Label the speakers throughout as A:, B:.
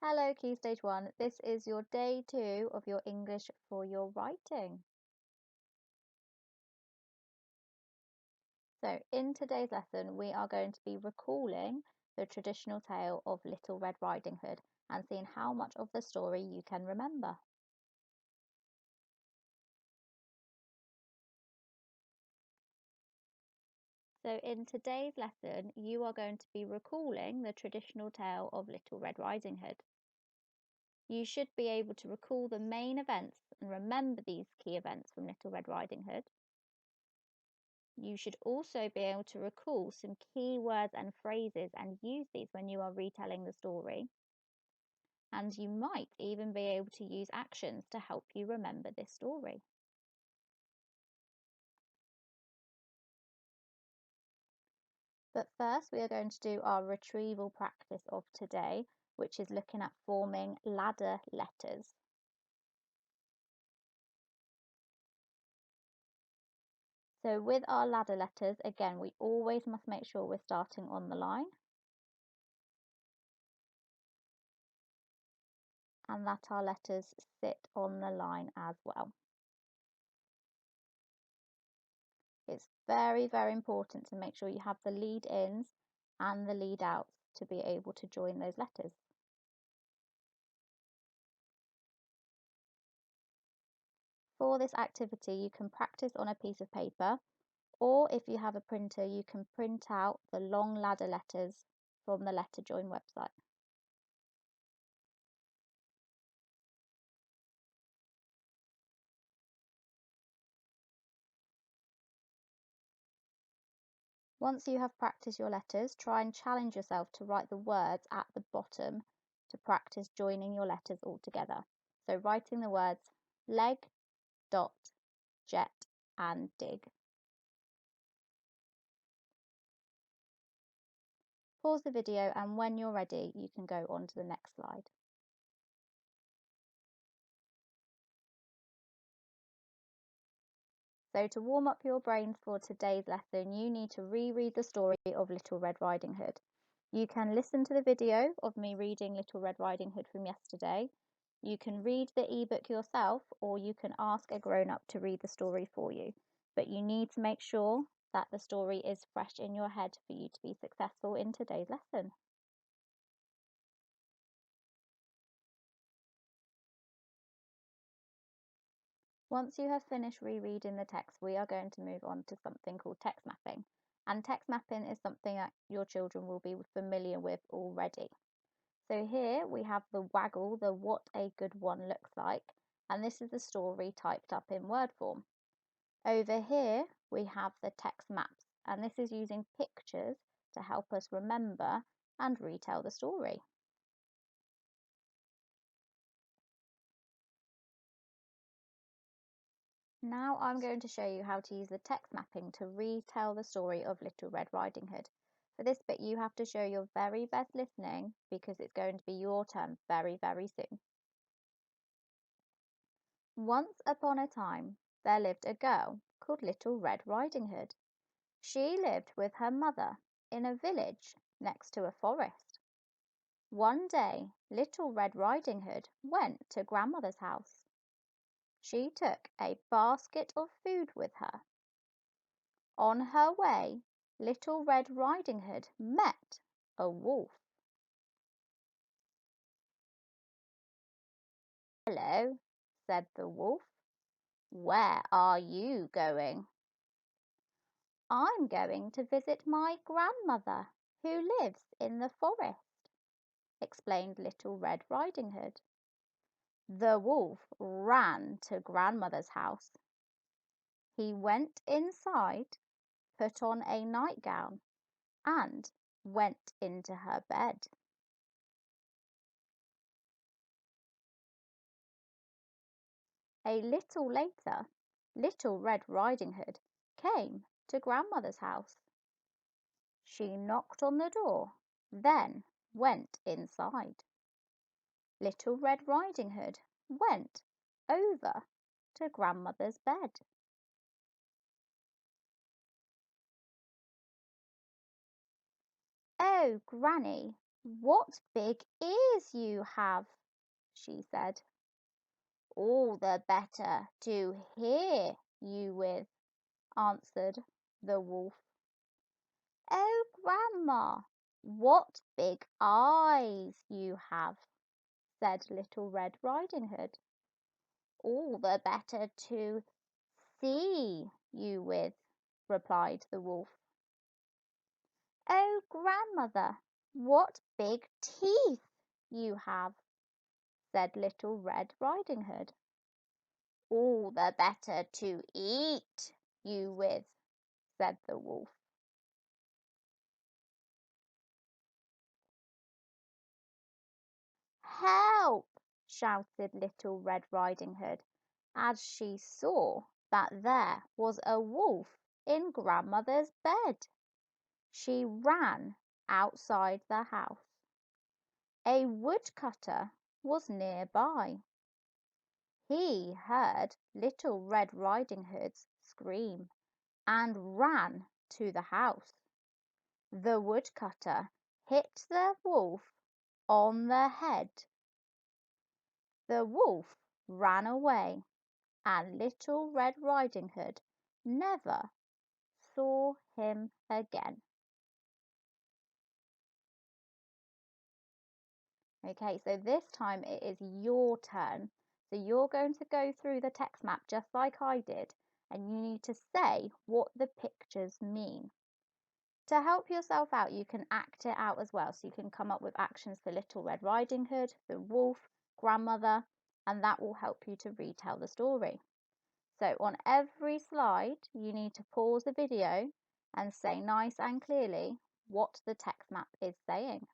A: Hello, Key Stage 1. This is your day 2 of your English for your writing. So, in today's lesson, we are going to be recalling the traditional tale of Little Red Riding Hood and seeing how much of the story you can remember. So, in today's lesson, you are going to be recalling the traditional tale of Little Red Riding Hood. You should be able to recall the main events and remember these key events from Little Red Riding Hood. You should also be able to recall some key words and phrases and use these when you are retelling the story. And you might even be able to use actions to help you remember this story. But first, we are going to do our retrieval practice of today, which is looking at forming ladder letters. So with our ladder letters, again, we always must make sure we're starting on the line and that our letters sit on the line as well. It's very, very important to make sure you have the lead ins and the lead outs to be able to join those letters. For this activity, you can practice on a piece of paper, or if you have a printer, you can print out the long ladder letters from the Letter Join website. Once you have practiced your letters, try and challenge yourself to write the words at the bottom to practice joining your letters all together. So writing the words leg, dot, jet and dig. Pause the video and when you're ready, you can go on to the next slide. So to warm up your brains for today's lesson, you need to reread the story of Little Red Riding Hood. You can listen to the video of me reading Little Red Riding Hood from yesterday. You can read the ebook yourself, or you can ask a grown-up to read the story for you. But you need to make sure that the story is fresh in your head for you to be successful in today's lesson. Once you have finished rereading the text, we are going to move on to something called text mapping. And text mapping is something that your children will be familiar with already. So here we have the waggle, the what a good one looks like, and this is the story typed up in word form. Over here we have the text maps, and this is using pictures to help us remember and retell the story. Now I'm going to show you how to use the text mapping to retell the story of Little Red Riding Hood. For this bit you have to show your very best listening because it's going to be your turn very, very soon. Once upon a time there lived a girl called Little Red Riding Hood. She lived with her mother in a village next to a forest. One day Little Red Riding Hood went to Grandmother's house. She took a basket of food with her. On her way, Little Red Riding Hood met a wolf. "Hello," said the wolf. "Where are you going?" "I'm going to visit my grandmother, who lives in the forest," explained Little Red Riding Hood. The wolf ran to Grandmother's house. He went inside, put on a nightgown, and went into her bed. A little later, Little Red Riding Hood came to Grandmother's house. She knocked on the door, then went inside. Little Red Riding Hood went over to Grandmother's bed. "Oh, Granny, What big ears you have, she said. All the better to hear you with, answered the wolf. Oh, Grandma, what big eyes you have, said Little Red Riding Hood. All the better to see you with, replied the wolf. Oh, Grandmother, what big teeth you have, said Little Red Riding Hood. All the better to eat you with, said the wolf. Help! Shouted Little Red Riding Hood as she saw that there was a wolf in Grandmother's bed. She ran outside the house. A woodcutter was nearby. He heard Little Red Riding Hood's scream and ran to the house. The woodcutter hit the wolf on the head. The wolf ran away, and Little Red Riding Hood never saw him again. Okay, so this time it is your turn. So you're going to go through the text map just like I did, and you need to say what the pictures mean. To help yourself out, you can act it out as well. So you can come up with actions for Little Red Riding Hood, the wolf, grandmother, and that will help you to retell the story. So on every slide, you need to pause the video and say nice and clearly what the text map is saying.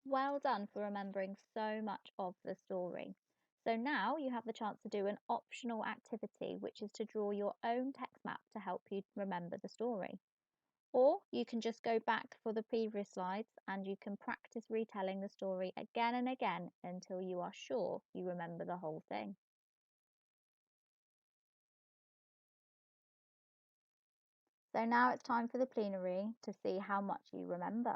A: Well done for remembering so much of the story. So now you have the chance to do an optional activity, which is to draw your own text map to help you remember the story. Or you can just go back for the previous slides and you can practice retelling the story again and again until you are sure you remember the whole thing. So now it's time for the plenary to see how much you remember.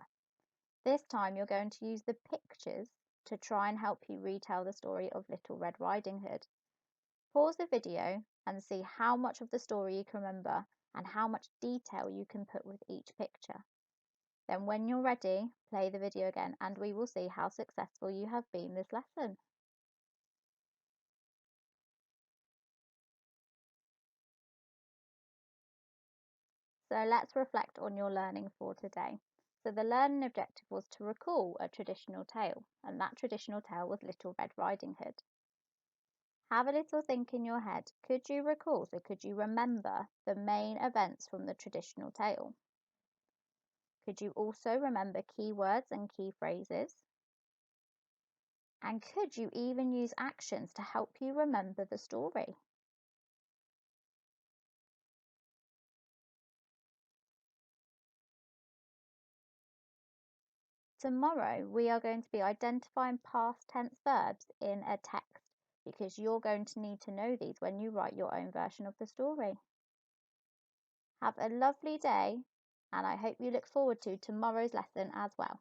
A: This time you're going to use the pictures to try and help you retell the story of Little Red Riding Hood. Pause the video and see how much of the story you can remember and how much detail you can put with each picture. Then when you're ready, play the video again and we will see how successful you have been this lesson. So let's reflect on your learning for today. So the learning objective was to recall a traditional tale, and that traditional tale was Little Red Riding Hood. Have a little think in your head. Could you recall, so could you remember the main events from the traditional tale? Could you also remember key words and key phrases? And could you even use actions to help you remember the story? Tomorrow we are going to be identifying past tense verbs in a text because you're going to need to know these when you write your own version of the story. Have a lovely day and I hope you look forward to tomorrow's lesson as well.